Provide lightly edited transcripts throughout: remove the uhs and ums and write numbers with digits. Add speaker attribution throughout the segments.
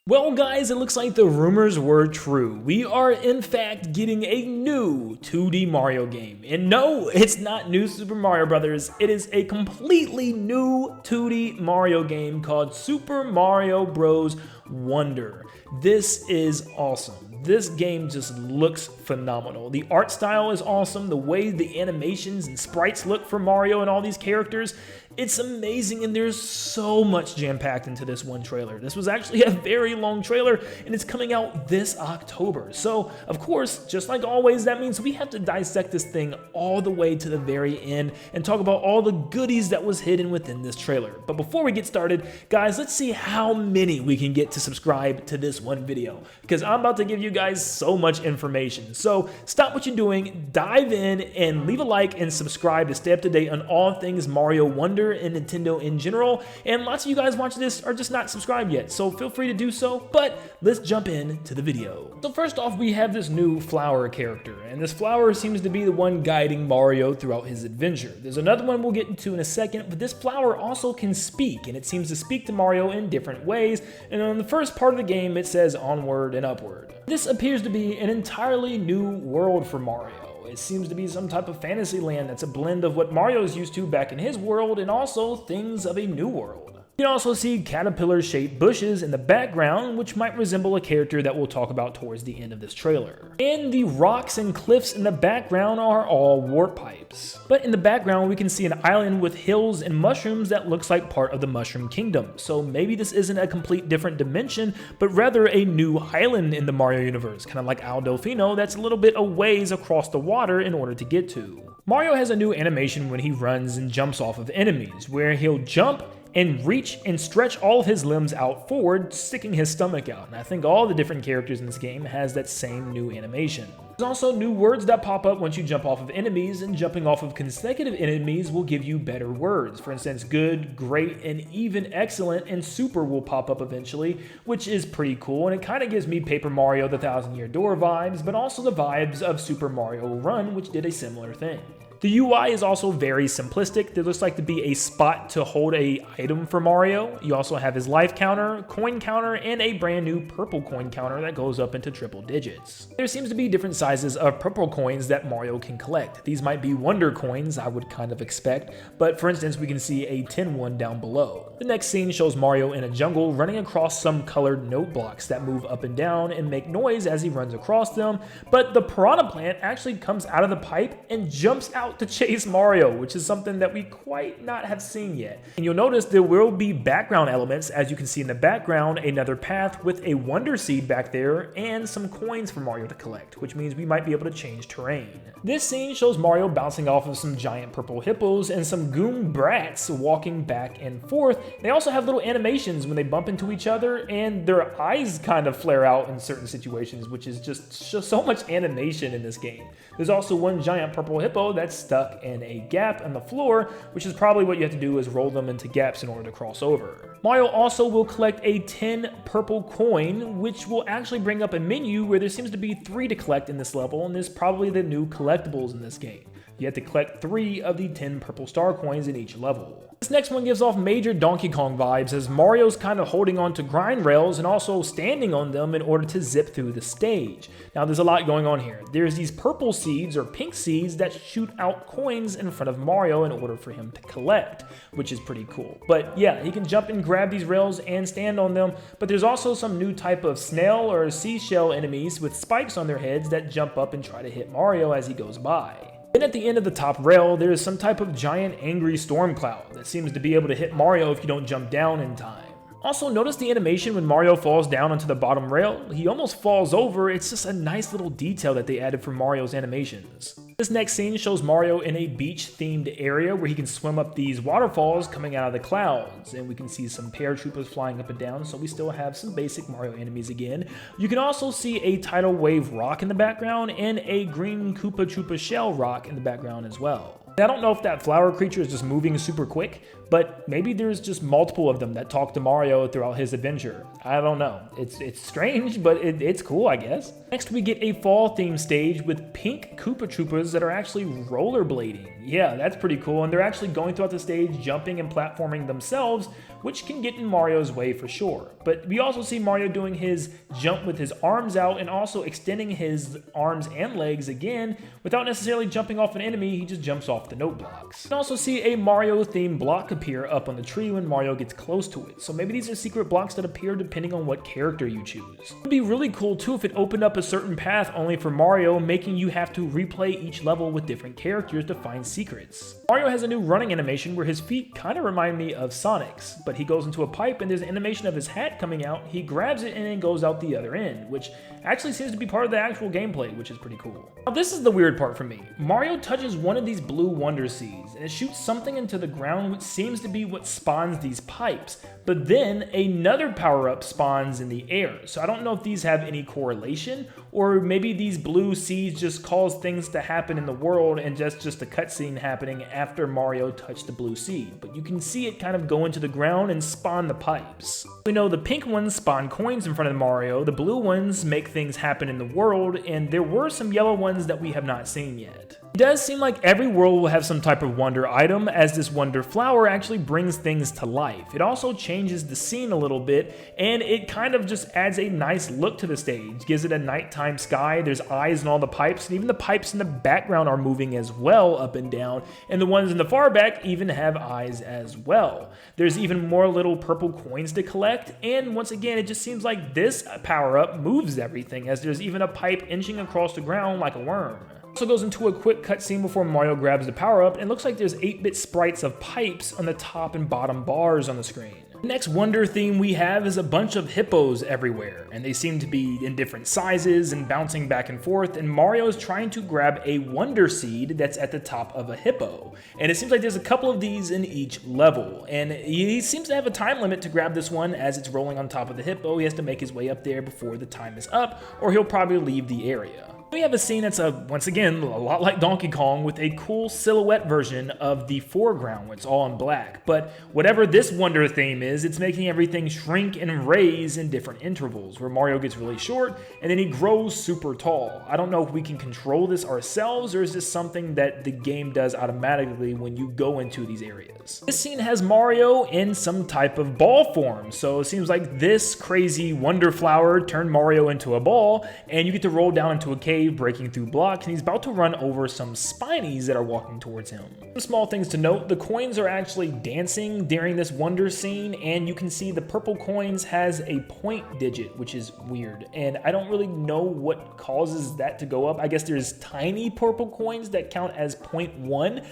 Speaker 1: Well guys, it looks like the rumors were true. We are in fact getting a new 2D Mario game. And no, it's not New Super Mario Bros. It is a completely new 2D Mario game called Super Mario Bros. Wonder. This is awesome. This game just looks phenomenal. The art style is awesome. The way the animations and sprites look for Mario and all these characters, it's amazing, and there's so much jam-packed into this one trailer. This was actually a very long trailer, and it's coming out this October. So, of course, just like always, that means we have to dissect this thing all the way to the very end and talk about all the goodies that was hidden within this trailer. But before we get started, guys, let's see how many we can get to subscribe to this one video, because I'm about to give you guys so much information. So stop what you're doing, dive in, and leave a like and subscribe to stay up to date on all things Mario Wonder and Nintendo in general. And lots of you guys watching this are just not subscribed yet, so feel free to do so. But let's jump into the video. So first off, we have this new Flour character, and this Flour seems to be the one guiding Mario throughout his adventure. There's another one we'll get into in a second, but this Flour also can speak, and it seems to speak to Mario in different ways. And on the first part of the game, it says onward and upward. This appears to be an entirely new world for Mario. It seems to be some type of fantasy land that's a blend of what Mario's used to back in his world and also things of a new world. You can also see caterpillar-shaped bushes in the background, which might resemble a character that we'll talk about towards the end of this trailer. And the rocks and cliffs in the background are all warp pipes. But in the background, we can see an island with hills and mushrooms that looks like part of the Mushroom Kingdom. So maybe this isn't a complete different dimension, but rather a new island in the Mario universe, kind of like Al Delfino that's a little bit a ways across the water in order to get to. Mario has a new animation when he runs and jumps off of enemies, where he'll jump and reach and stretch all of his limbs out forward, sticking his stomach out. And I think all the different characters in this game has that same new animation. There's also new words that pop up once you jump off of enemies, and jumping off of consecutive enemies will give you better words. For instance, good, great, and even excellent, and super will pop up eventually, which is pretty cool, and it kind of gives me Paper Mario the Thousand Year Door vibes, but also the vibes of Super Mario Run, which did a similar thing. The UI is also very simplistic. There looks like to be a spot to hold a item for Mario. You also have his life counter, coin counter, and a brand new purple coin counter that goes up into triple digits. There seems to be different sizes of purple coins that Mario can collect. These might be Wonder coins, I would kind of expect, but for instance, we can see a tin one down below. The next scene shows Mario in a jungle running across some colored note blocks that move up and down and make noise as he runs across them, but the piranha plant actually comes out of the pipe and jumps out to chase Mario, which is something that we quite not have seen yet. And you'll notice there will be background elements, as you can see in the background, another path with a Wonder Seed back there and some coins for Mario to collect, which means we might be able to change terrain. This scene shows Mario bouncing off of some giant purple hippos and some goon brats walking back and forth. They also have little animations when they bump into each other, and their eyes kind of flare out in certain situations, which is just so much animation in this game. There's also one giant purple hippo that's stuck in a gap in the floor, which is probably what you have to do is roll them into gaps in order to cross over. Mario also will collect a 10 purple coin, which will actually bring up a menu where there seems to be 3 to collect in this level, and there's probably the new collectibles in this game. You have to collect 3 of the 10 purple star coins in each level. This next one gives off major Donkey Kong vibes, as Mario's kind of holding on to grind rails and also standing on them in order to zip through the stage. Now there's a lot going on here. There's these purple seeds or pink seeds that shoot out coins in front of Mario in order for him to collect, which is pretty cool. But yeah, he can jump and grab these rails and stand on them, but there's also some new type of snail or seashell enemies with spikes on their heads that jump up and try to hit Mario as he goes by. Then at the end of the top rail, there is some type of giant angry storm cloud that seems to be able to hit Mario if you don't jump down in time. Also, notice the animation when Mario falls down onto the bottom rail. He almost falls over. It's just a nice little detail that they added for Mario's animations. This next scene shows Mario in a beach-themed area where he can swim up these waterfalls coming out of the clouds, and we can see some paratroopers flying up and down, so we still have some basic Mario enemies again. You can also see a tidal wave rock in the background and a green Koopa Troopa shell rock in the background as well. I don't know if that flower creature is just moving super quick, but maybe there's just multiple of them that talk to Mario throughout his adventure. I don't know. It's strange, but it's cool, I guess. Next, we get a fall themed stage with pink Koopa Troopas that are actually rollerblading. Yeah, that's pretty cool, and they're actually going throughout the stage, jumping and platforming themselves, which can get in Mario's way for sure. But we also see Mario doing his jump with his arms out and also extending his arms and legs again without necessarily jumping off an enemy. He just jumps off the note blocks. You can also see a Mario themed block appear up on the tree when Mario gets close to it. So maybe these are secret blocks that appear depending on what character you choose. It would be really cool too if it opened up a certain path only for Mario, making you have to replay each level with different characters to find secrets. Mario has a new running animation where his feet kind of remind me of Sonic's, but he goes into a pipe and there's an animation of his hat coming out. He grabs it and then goes out the other end, which actually seems to be part of the actual gameplay, which is pretty cool. Now this is the weird part for me. Mario touches one of these blue Wonder Seeds and it shoots something into the ground, which seems to be what spawns these pipes. But then another power-up spawns in the air. So I don't know if these have any correlation, or maybe these blue seeds just cause things to happen in the world and just a cutscene happening after Mario touched the blue seed. But you can see it kind of go into the ground and spawn the pipes. We know the pink ones spawn coins in front of Mario, the blue ones make things happen in the world, and there were some yellow ones that we have not seen yet. It does seem like every world will have some type of wonder item, as this Wonder Flour actually brings things to life. It also changes the scene a little bit, and it kind of just adds a nice look to the stage, gives it a nighttime sky. There's eyes in all the pipes, and even the pipes in the background are moving as well, up and down, and the ones in the far back even have eyes as well. There's even more little purple coins to collect, and once again, it just seems like this power-up moves everything, as there's even a pipe inching across the ground like a worm. Also goes into a quick cutscene before Mario grabs the power-up, and it looks like there's 8-bit sprites of pipes on the top and bottom bars on the screen. The next wonder theme we have is a bunch of hippos everywhere, and they seem to be in different sizes and bouncing back and forth, and Mario is trying to grab a wonder seed that's at the top of a hippo. And it seems like there's a couple of these in each level, and he seems to have a time limit to grab this one as it's rolling on top of the hippo. He has to make his way up there before the time is up, or he'll probably leave the area. We have a scene that's, once again, a lot like Donkey Kong with a cool silhouette version of the foreground where it's all in black. But whatever this wonder theme is, it's making everything shrink and raise in different intervals, where Mario gets really short and then he grows super tall. I don't know if we can control this ourselves, or is this something that the game does automatically when you go into these areas. This scene has Mario in some type of ball form, so it seems like this crazy Wonder Flour turned Mario into a ball, and you get to roll down into a cave breaking through blocks, and he's about to run over some Spinies that are walking towards him. Some small things to note: the coins are actually dancing during this wonder scene, and you can see the purple coins has a point digit, which is weird, and I don't really know what causes that to go up. I guess there's tiny purple coins that count as 0.1,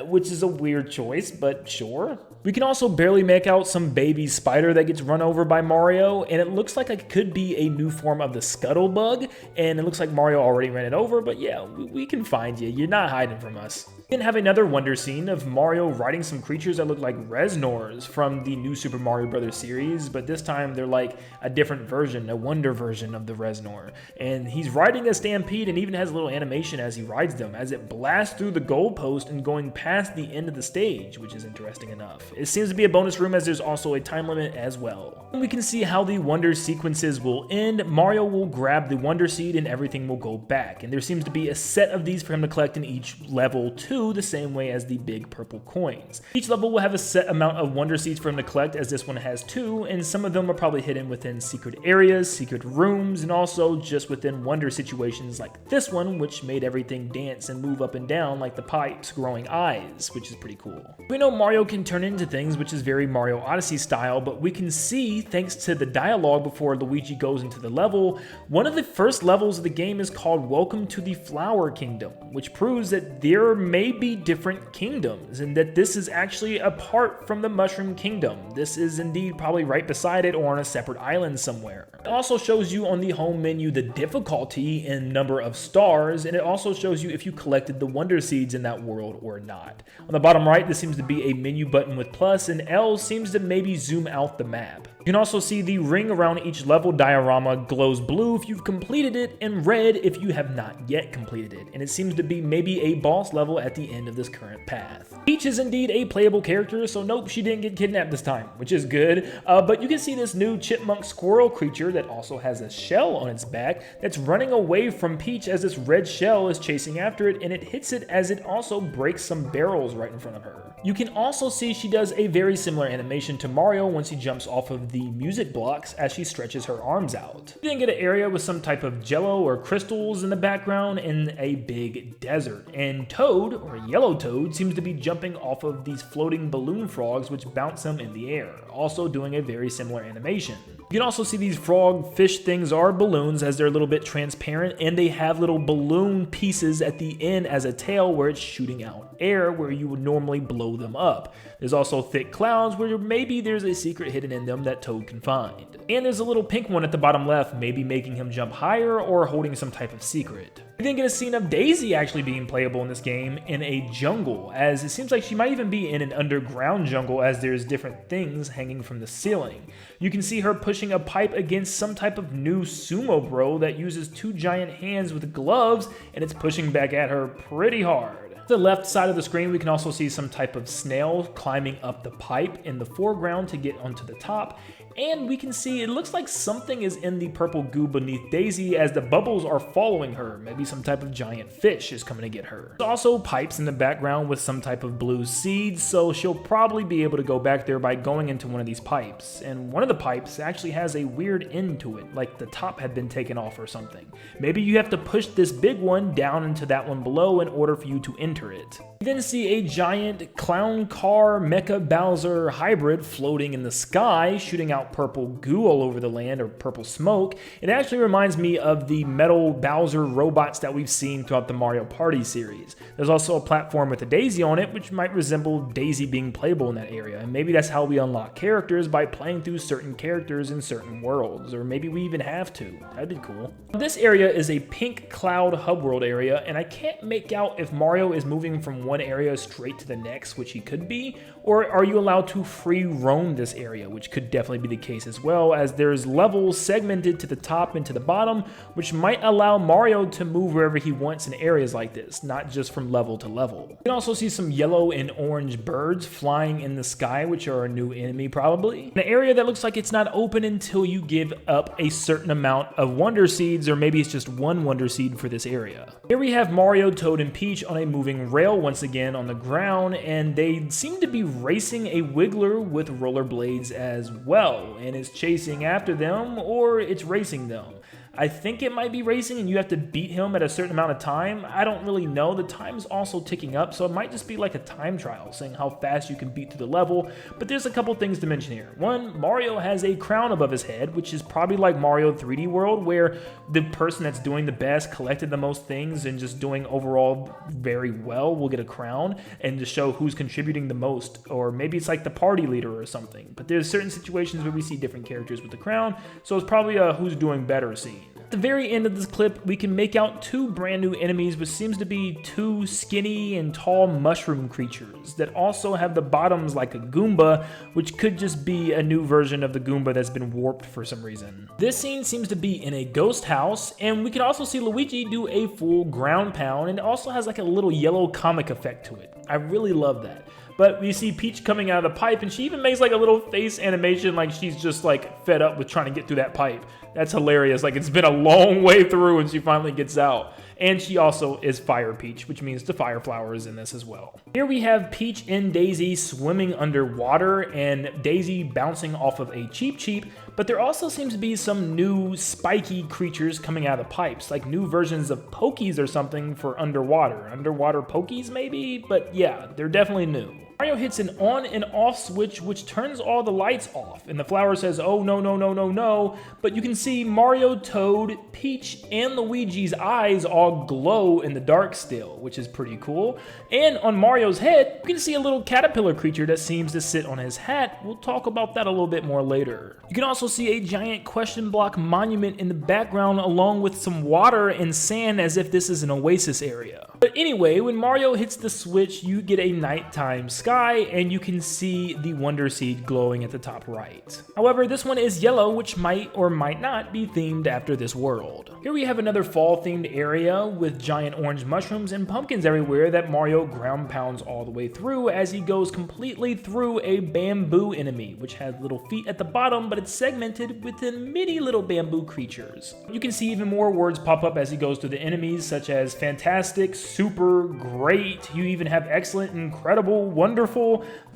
Speaker 1: which is a weird choice, but sure. We can also barely make out some baby spider that gets run over by Mario, and it looks like it could be a new form of the Scuttlebug, and it looks like Mario already ran it over, but yeah, we can find you. You're not hiding from us. We can have another wonder scene of Mario riding some creatures that look like Reznors from the new Super Mario Bros. Series, but this time they're like a different version, a wonder version of the Reznor. And he's riding a stampede and even has a little animation as he rides them, as it blasts through the goalpost and going past the end of the stage, which is interesting enough. It seems to be a bonus room, as there's also a time limit as well. And we can see how the wonder sequences will end. Mario will grab the wonder seed and everything will go back, and there seems to be a set of these for him to collect in each level too, the same way as the big purple coins. Each level will have a set amount of wonder seeds for him to collect, as this one has 2, and some of them are probably hidden within secret areas, secret rooms, and also just within wonder situations like this one, which made everything dance and move up and down like the pipes growing eyes, which is pretty cool. We know Mario can turn into things, which is very Mario Odyssey style, but we can see, thanks to the dialogue before Luigi goes into the level, one of the first levels of the game is called Welcome to the Flower Kingdom, which proves that there may be different kingdoms, and that this is actually apart from the Mushroom Kingdom. This is indeed probably right beside it or on a separate island somewhere. It also shows you on the home menu the difficulty and number of stars, and it also shows you if you collected the wonder seeds in that world or not. On the bottom right, this seems to be a menu button with plus, and L seems to maybe zoom out the map. You can also see the ring around each level diorama glows blue if you've completed it, and red if you have not yet completed it, and it seems to be maybe a boss level at the end of this current path. Peach is indeed a playable character, so nope, she didn't get kidnapped this time, which is good, but you can see this new chipmunk squirrel creature that also has a shell on its back that's running away from Peach as this red shell is chasing after it, and it hits it as it also breaks some barrels right in front of her. You can also see she does a very similar animation to Mario once he jumps off of the music blocks as she stretches her arms out. You then get an area with some type of jello or crystals in the background in a big desert, and Toad, or Yellow Toad, seems to be jumping off of these floating balloon frogs which bounce him in the air, also doing a very similar animation. You can also see these frog fish things are balloons as they're a little bit transparent, and they have little balloon pieces at the end as a tail where it's shooting out air where you would normally blow them up. There's also thick clouds where maybe there's a secret hidden in them that Toad can find. And there's a little pink one at the bottom left, maybe making him jump higher or holding some type of secret. We then get a scene of Daisy actually being playable in this game in a jungle, as it seems like she might even be in an underground jungle as there's different things hanging from the ceiling. You can see her pushing a pipe against some type of new sumo bro that uses two giant hands with gloves, and it's pushing back at her pretty hard. The left side of the screen, we can also see some type of snail climbing up the pipe in the foreground to get onto the top, and we can see it looks like something is in the purple goo beneath Daisy as the bubbles are following her. Maybe some type of giant fish is coming to get her. There's also pipes in the background with some type of blue seeds, so she'll probably be able to go back there by going into one of these pipes. And one of the pipes actually has a weird end to it, like the top had been taken off or something. Maybe you have to push this big one down into that one below in order for you to enter it. You then see a giant clown car Mecha Bowser hybrid floating in the sky, shooting out purple goo all over the land, or purple smoke. It actually reminds me of the metal Bowser robots that we've seen throughout the Mario Party series. There's also a platform with a Daisy on it, which might resemble Daisy being playable in that area, and maybe that's how we unlock characters, by playing through certain characters in certain worlds, or maybe we even have to. That'd be cool. This area is a pink cloud hub world area, and I can't make out if Mario is moving from one area straight to the next, which he could be, or are you allowed to free roam this area, which could definitely be the case as well, as there's levels segmented to the top and to the bottom, which might allow Mario to move wherever he wants in areas like this, not just from level to level. You can also see some yellow and orange birds flying in the sky, which are a new enemy probably. An area that looks like it's not open until you give up a certain amount of Wonder Seeds, or maybe it's just one Wonder Seed for this area. Here we have Mario, Toad, and Peach on a moving rail once again on the ground, and they seem to be racing a Wiggler with rollerblades as well, and it's chasing after them, or it's racing them. I think it might be racing and you have to beat him at a certain amount of time. I don't really know. The time's also ticking up, so it might just be like a time trial, saying how fast you can beat through the level. But there's a couple things to mention here. One, Mario has a crown above his head, which is probably like Mario 3D World, where the person that's doing the best, collected the most things, and just doing overall very well will get a crown, and to show who's contributing the most. Or maybe it's like the party leader or something. But there's certain situations where we see different characters with the crown, so it's probably a who's doing better scene. At the very end of this clip, we can make out two brand new enemies, which seems to be two skinny and tall mushroom creatures that also have the bottoms like a Goomba, which could just be a new version of the Goomba that's been warped for some reason. This scene seems to be in a ghost house, and we can also see Luigi do a full ground pound, and it also has like a little yellow comic effect to it. I really love that. But we see Peach coming out of the pipe, and she even makes like a little face animation like she's just like fed up with trying to get through that pipe. That's hilarious. Like, it's been a long way through and she finally gets out. And she also is Fire Peach, which means the Fire Flower is in this as well. Here we have Peach and Daisy swimming underwater, and Daisy bouncing off of a Cheep Cheep, but there also seems to be some new spiky creatures coming out of the pipes, like new versions of Pokies or something for underwater. Underwater Pokies maybe? But yeah, they're definitely new. Mario hits an on and off switch, which turns all the lights off, and the flower says, oh no, no, no, no, no, but you can see Mario, Toad, Peach, and Luigi's eyes all glow in the dark still, which is pretty cool. And on Mario's head, you can see a little caterpillar creature that seems to sit on his hat. We'll talk about that a little bit more later. You can also see a giant question block monument in the background, along with some water and sand, as if this is an oasis area. But anyway, when Mario hits the switch, you get a nighttime sky, sky, and you can see the Wonder Seed glowing at the top right. However, this one is yellow, which might or might not be themed after this world. Here we have another fall-themed area with giant orange mushrooms and pumpkins everywhere that Mario ground pounds all the way through as he goes completely through a bamboo enemy, which has little feet at the bottom, but it's segmented within many little bamboo creatures. You can see even more words pop up as he goes through the enemies, such as fantastic, super, great. You even have excellent, incredible, wonderful.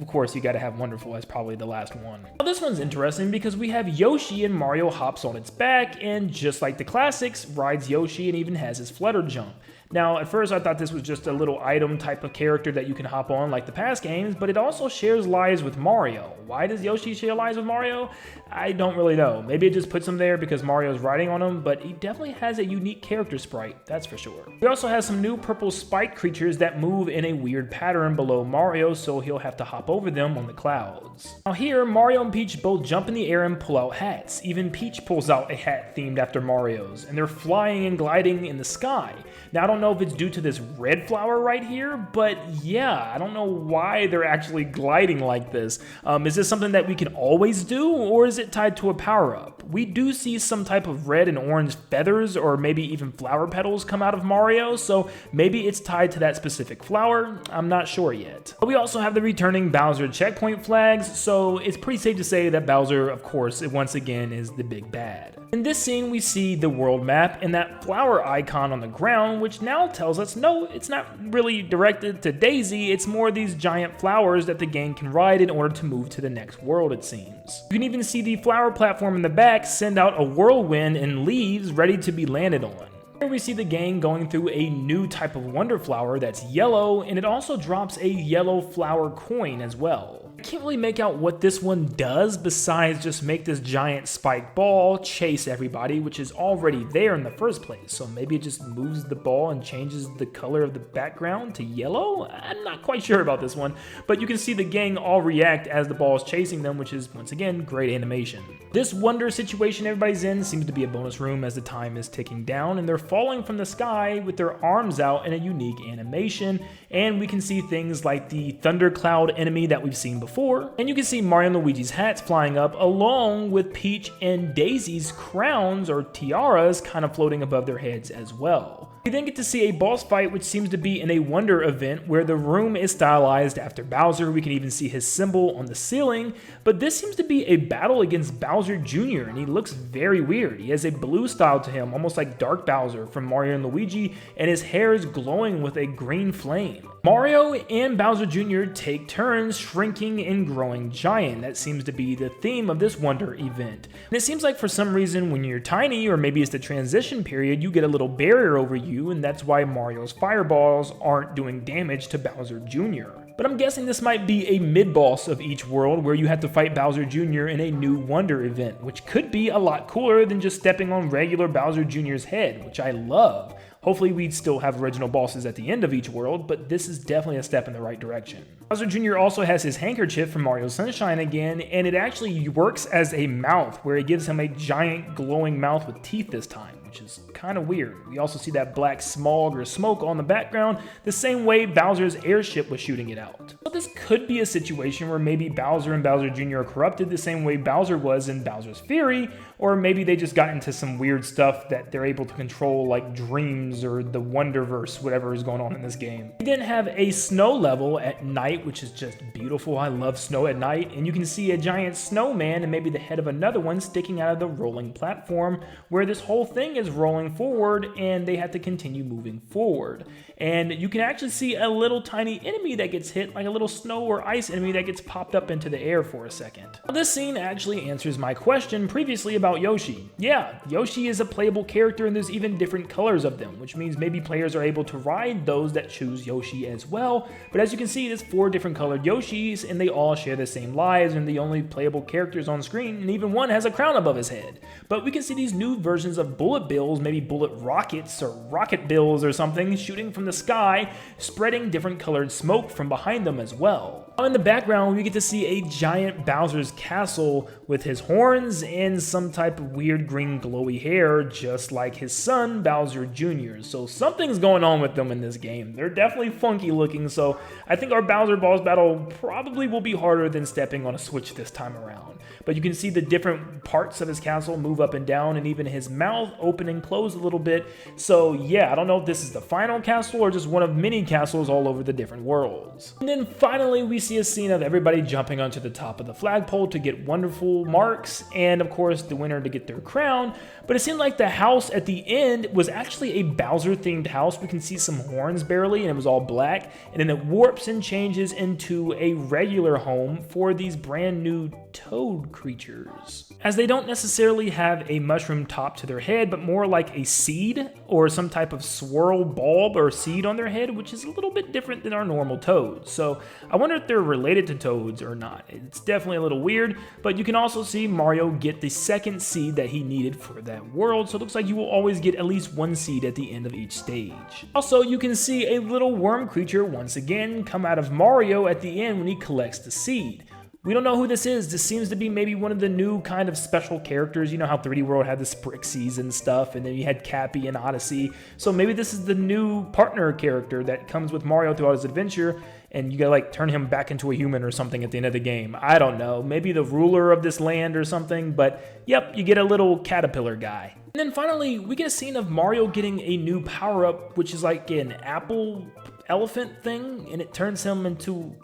Speaker 1: Of course, you gotta have wonderful as probably the last one. Now, this one's interesting because we have Yoshi and Mario hops on its back, and just like the classics, rides Yoshi and even has his flutter jump. Now, at first I thought this was just a little item type of character that you can hop on like the past games, but it also shares lives with Mario. Why does Yoshi share lives with Mario? I don't really know. Maybe it just puts him there because Mario's riding on him, but he definitely has a unique character sprite, that's for sure. We also have some new purple spike creatures that move in a weird pattern below Mario, so he'll have to hop over them on the clouds. Now here, Mario and Peach both jump in the air and pull out hats. Even Peach pulls out a hat themed after Mario's, and they're flying and gliding in the sky. Now, I don't know if it's due to this red flower right here, but yeah, I don't know why they're actually gliding like this. Is this something that we can always do, or is it tied to a power-up? We do see some type of red and orange feathers, or maybe even flower petals come out of Mario, so maybe it's tied to that specific flower. I'm not sure yet. But we also have the returning Bowser checkpoint flags, so it's pretty safe to say that Bowser, of course, once again is the big bad. In this scene, we see the world map and that flower icon on the ground, which now tells us, no, it's not really directed to Daisy, it's more these giant flowers that the game can ride in order to move to the next world, it seems. You can even see the flower platform in the back send out a whirlwind and leaves ready to be landed on. Here we see the gang going through a new type of Wonder Flower that's yellow, and it also drops a yellow flower coin as well. I can't really make out what this one does besides just make this giant spike ball chase everybody, which is already there in the first place. So maybe it just moves the ball and changes the color of the background to yellow? I'm not quite sure about this one, but you can see the gang all react as the ball is chasing them, which is, once again, great animation. This wonder situation everybody's in seems to be a bonus room as the time is ticking down, and they're falling from the sky with their arms out in a unique animation, and we can see things like the thundercloud enemy that we've seen before. And you can see Mario and Luigi's hats flying up along with Peach and Daisy's crowns or tiaras kind of floating above their heads as well. We then get to see a boss fight which seems to be in a Wonder event where the room is stylized after Bowser. We can even see his symbol on the ceiling, but this seems to be a battle against Bowser Jr. and he looks very weird. He has a blue style to him, almost like Dark Bowser from Mario and Luigi, and his hair is glowing with a green flame. Mario and Bowser Jr. take turns shrinking and growing giant. That seems to be the theme of this Wonder event. And it seems like for some reason when you're tiny, or maybe it's the transition period, you get a little barrier over you, and that's why Mario's fireballs aren't doing damage to Bowser Jr. But I'm guessing this might be a mid-boss of each world where you have to fight Bowser Jr. in a new Wonder event, which could be a lot cooler than just stepping on regular Bowser Jr.'s head, which I love. Hopefully we'd still have original bosses at the end of each world, but this is definitely a step in the right direction. Bowser Jr. also has his handkerchief from Mario Sunshine again, and it actually works as a mouth, where it gives him a giant glowing mouth with teeth this time, which is kind of weird. We also see that black smog or smoke on the background, the same way Bowser's airship was shooting it out. So this could be a situation where maybe Bowser and Bowser Jr. are corrupted the same way Bowser was in Bowser's Fury, or maybe they just got into some weird stuff that they're able to control, like dreams or the Wonderverse, whatever is going on in this game. We then have a snow level at night, which is just beautiful. I love snow at night, and you can see a giant snowman and maybe the head of another one sticking out of the rolling platform, where this whole thing is rolling forward and they have to continue moving forward. And you can actually see a little tiny enemy that gets hit, like a little snow or ice enemy that gets popped up into the air for a second. Now, this scene actually answers my question previously about Yoshi. Yeah, Yoshi is a playable character and there's even different colors of them, which means maybe players are able to ride those that choose Yoshi as well. But as you can see, there's 4 different colored Yoshis and they all share the same lives and the only playable characters on screen, and even one has a crown above his head. But we can see these new versions of bullet bills, maybe bullet rockets or rocket bills or something, shooting from the sky, spreading different colored smoke from behind them as well. In the background, we get to see a giant Bowser's castle with his horns and some type of weird green glowy hair, just like his son, Bowser Jr. So something's going on with them in this game. They're definitely funky looking, so I think our Bowser boss battle probably will be harder than stepping on a Switch this time around. But you can see the different parts of his castle move up and down, and even his mouth open and close a little bit. So yeah, I don't know if this is the final castle or just one of many castles all over the different worlds. And then finally, we see a scene of everybody jumping onto the top of the flagpole to get wonderful marks, and of course the winner to get their crown. But it seemed like the house at the end was actually a Bowser themed house. We can see some horns barely, and it was all black, and then it warps and changes into a regular home for these brand new toad creatures, as they don't necessarily have a mushroom top to their head, but more like a seed or some type of swirl bulb or seed on their head, which is a little bit different than our normal toads. So I wonder if they're related to toads or not. It's definitely a little weird, but you can also see Mario get the second seed that he needed for that world, so it looks like you will always get at least one seed at the end of each stage. Also, you can see a little worm creature once again come out of Mario at the end when he collects the seed. We don't know who this is. This seems to be maybe one of the new kind of special characters. You know how 3D World had the Sprixies and stuff, and then you had Cappy and Odyssey. So maybe this is the new partner character that comes with Mario throughout his adventure, and you gotta like turn him back into a human or something at the end of the game. I don't know. Maybe the ruler of this land or something, but yep, you get a little caterpillar guy. And then finally, we get a scene of Mario getting a new power-up, which is like an apple elephant thing, and it turns him into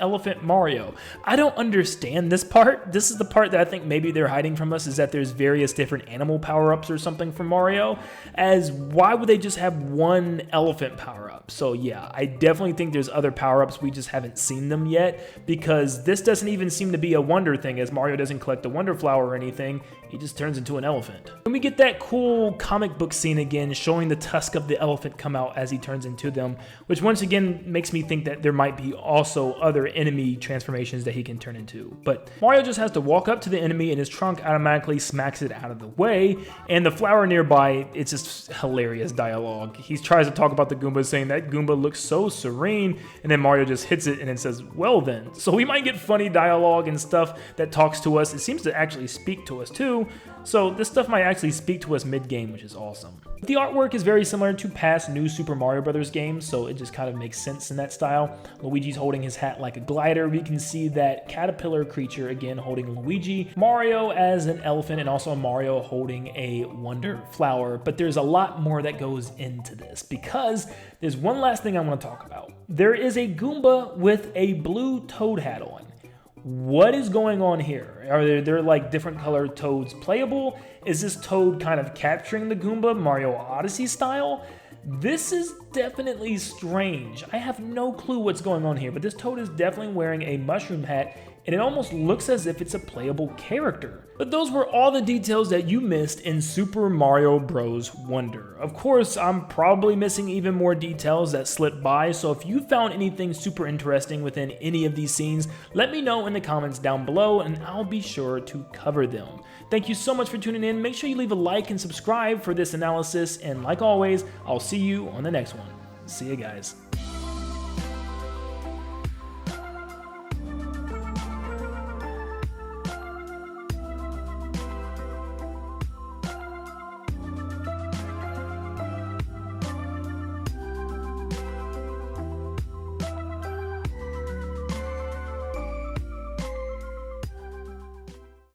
Speaker 1: Elephant Mario. I don't understand this part. This is the part that I think maybe they're hiding from us, is that there's various different animal power-ups or something for Mario, as why would they just have one elephant power-up? So yeah, I definitely think there's other power-ups, we just haven't seen them yet, because this doesn't even seem to be a wonder thing, as Mario doesn't collect the Wonder Flower or anything, he just turns into an elephant. And we get that cool comic book scene again, showing the tusk of the elephant come out as he turns into them, which once again makes me think that there might be also other enemy transformations that he can turn into. But Mario just has to walk up to the enemy and his trunk automatically smacks it out of the way, and the flower nearby, it's just hilarious dialogue. He tries to talk about the Goomba, saying that Goomba looks so serene, and then Mario just hits it and it says, well then. So we might get funny dialogue and stuff that talks to us. It seems to actually speak to us too, so this stuff might actually speak to us mid-game, which is awesome. The artwork is very similar to past new Super Mario Bros. Games, so it just kind of makes sense in that style. Luigi's holding his hat like a glider. We can see that caterpillar creature again holding Luigi, Mario as an elephant, and also Mario holding a Wonder Flower. But there's a lot more that goes into this, because there's one last thing I want to talk about. There is a Goomba with a blue toad hat on. What is going on here? Are there like different colored toads playable? Is this toad kind of capturing the Goomba Mario Odyssey style? This is definitely strange. I have no clue what's going on here, but this toad is definitely wearing a mushroom hat, and it almost looks as if it's a playable character. But those were all the details that you missed in Super Mario Bros. Wonder. Of course, I'm probably missing even more details that slipped by, so if you found anything super interesting within any of these scenes, let me know in the comments down below, and I'll be sure to cover them. Thank you so much for tuning in. Make sure you leave a like and subscribe for this analysis, and like always, I'll see you on the next one. See you guys.